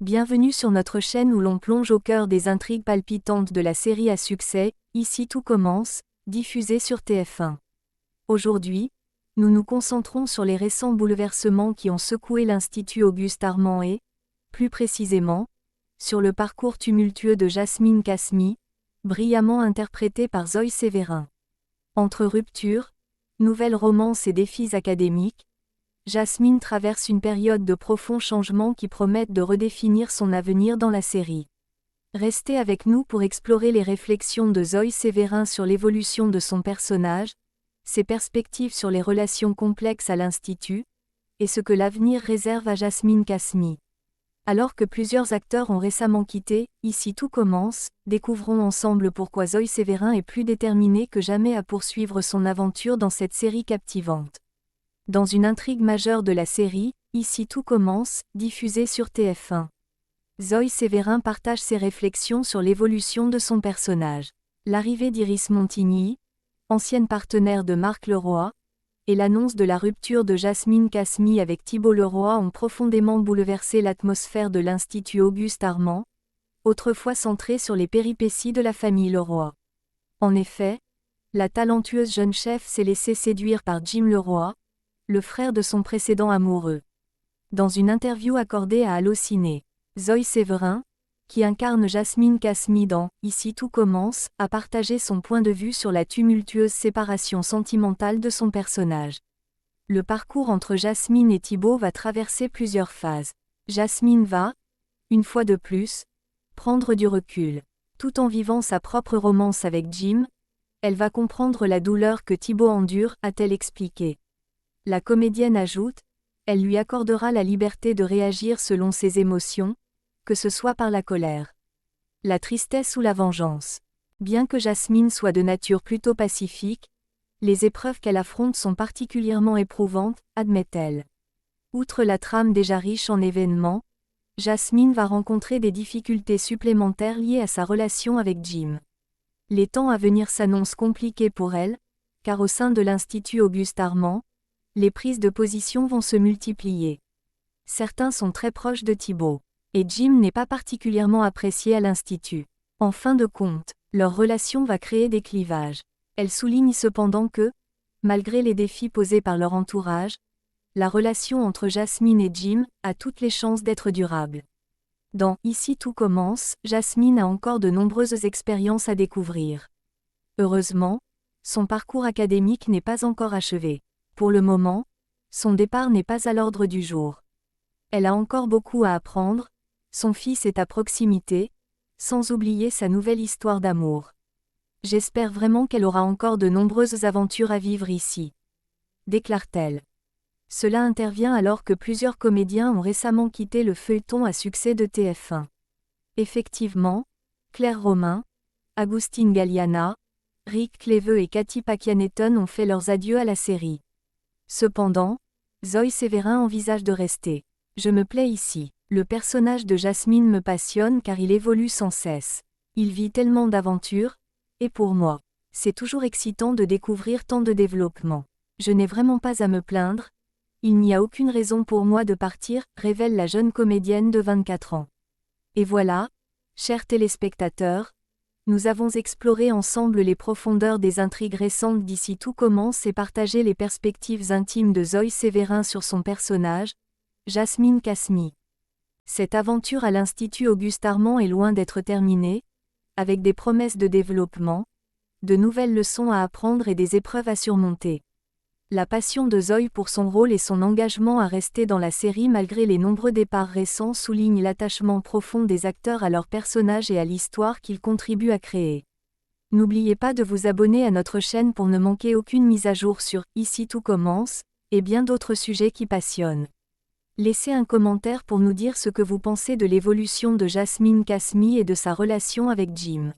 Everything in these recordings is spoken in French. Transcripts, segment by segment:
Bienvenue sur notre chaîne où l'on plonge au cœur des intrigues palpitantes de la série à succès, Ici tout commence, diffusée sur TF1. Aujourd'hui, nous nous concentrons sur les récents bouleversements qui ont secoué l'Institut Auguste Armand et, plus précisément, sur le parcours tumultueux de Jasmine Casmi, brillamment interprétée par Zoe Sévérin. Entre ruptures, nouvelles romances et défis académiques, Jasmine traverse une période de profonds changements qui promettent de redéfinir son avenir dans la série. Restez avec nous pour explorer les réflexions de Zoe Sévérin sur l'évolution de son personnage, ses perspectives sur les relations complexes à l'Institut, et ce que l'avenir réserve à Jasmine Casmi. Alors que plusieurs acteurs ont récemment quitté Ici tout commence, découvrons ensemble pourquoi Zoe Sévérin est plus déterminée que jamais à poursuivre son aventure dans cette série captivante. Dans une intrigue majeure de la série, Ici tout commence, diffusée sur TF1. Zoe Sévérin partage ses réflexions sur l'évolution de son personnage. L'arrivée d'Iris Montigny, ancienne partenaire de Marc Leroy, et l'annonce de la rupture de Jasmine Casmi avec Thibault Leroy ont profondément bouleversé l'atmosphère de l'Institut Auguste Armand, autrefois centré sur les péripéties de la famille Leroy. En effet, la talentueuse jeune chef s'est laissée séduire par Jim Leroy, le frère de son précédent amoureux. Dans une interview accordée à Allociné, Zoe Sévérin, qui incarne Jasmine Casmi dans Ici tout commence, a partagé son point de vue sur la tumultueuse séparation sentimentale de son personnage. Le parcours entre Jasmine et Thibault va traverser plusieurs phases. Jasmine va, une fois de plus, prendre du recul. Tout en vivant sa propre romance avec Jim, elle va comprendre la douleur que Thibault endure, a-t-elle expliqué. La comédienne ajoute, elle lui accordera la liberté de réagir selon ses émotions, que ce soit par la colère, la tristesse ou la vengeance. Bien que Jasmine soit de nature plutôt pacifique, les épreuves qu'elle affronte sont particulièrement éprouvantes, admet-elle. Outre la trame déjà riche en événements, Jasmine va rencontrer des difficultés supplémentaires liées à sa relation avec Jim. Les temps à venir s'annoncent compliqués pour elle, car au sein de l'Institut Auguste Armand, les prises de position vont se multiplier. Certains sont très proches de Thibault, et Jim n'est pas particulièrement apprécié à l'Institut. En fin de compte, leur relation va créer des clivages. Elle souligne cependant que, malgré les défis posés par leur entourage, la relation entre Jasmine et Jim a toutes les chances d'être durable. Dans Ici tout commence, Jasmine a encore de nombreuses expériences à découvrir. Heureusement, son parcours académique n'est pas encore achevé. Pour le moment, son départ n'est pas à l'ordre du jour. Elle a encore beaucoup à apprendre, son fils est à proximité, sans oublier sa nouvelle histoire d'amour. J'espère vraiment qu'elle aura encore de nombreuses aventures à vivre ici, déclare-t-elle. Cela intervient alors que plusieurs comédiens ont récemment quitté le feuilleton à succès de TF1. Effectivement, Claire Romain, Agustín Galiana, Rick Cleveux et Cathy Pakianeton ont fait leurs adieux à la série. Cependant, Zoe Sévérin envisage de rester. Je me plais ici. Le personnage de Jasmine me passionne car il évolue sans cesse. Il vit tellement d'aventures, et pour moi, c'est toujours excitant de découvrir tant de développement. Je n'ai vraiment pas à me plaindre, il n'y a aucune raison pour moi de partir, révèle la jeune comédienne de 24 ans. Et voilà, chers téléspectateurs, nous avons exploré ensemble les profondeurs des intrigues récentes d'Ici tout commence et partagé les perspectives intimes de Zoe Sévérin sur son personnage, Jasmine Casmi. Cette aventure à l'Institut Auguste Armand est loin d'être terminée, avec des promesses de développement, de nouvelles leçons à apprendre et des épreuves à surmonter. La passion de Zoe pour son rôle et son engagement à rester dans la série malgré les nombreux départs récents soulignent l'attachement profond des acteurs à leurs personnages et à l'histoire qu'ils contribuent à créer. N'oubliez pas de vous abonner à notre chaîne pour ne manquer aucune mise à jour sur Ici tout commence, et bien d'autres sujets qui passionnent. Laissez un commentaire pour nous dire ce que vous pensez de l'évolution de Jasmine Casmi et de sa relation avec Jim.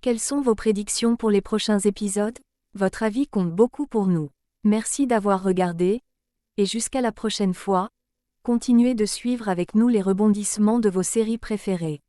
Quelles sont vos prédictions pour les prochains épisodes? Votre avis compte beaucoup pour nous. Merci d'avoir regardé, et jusqu'à la prochaine fois, continuez de suivre avec nous les rebondissements de vos séries préférées.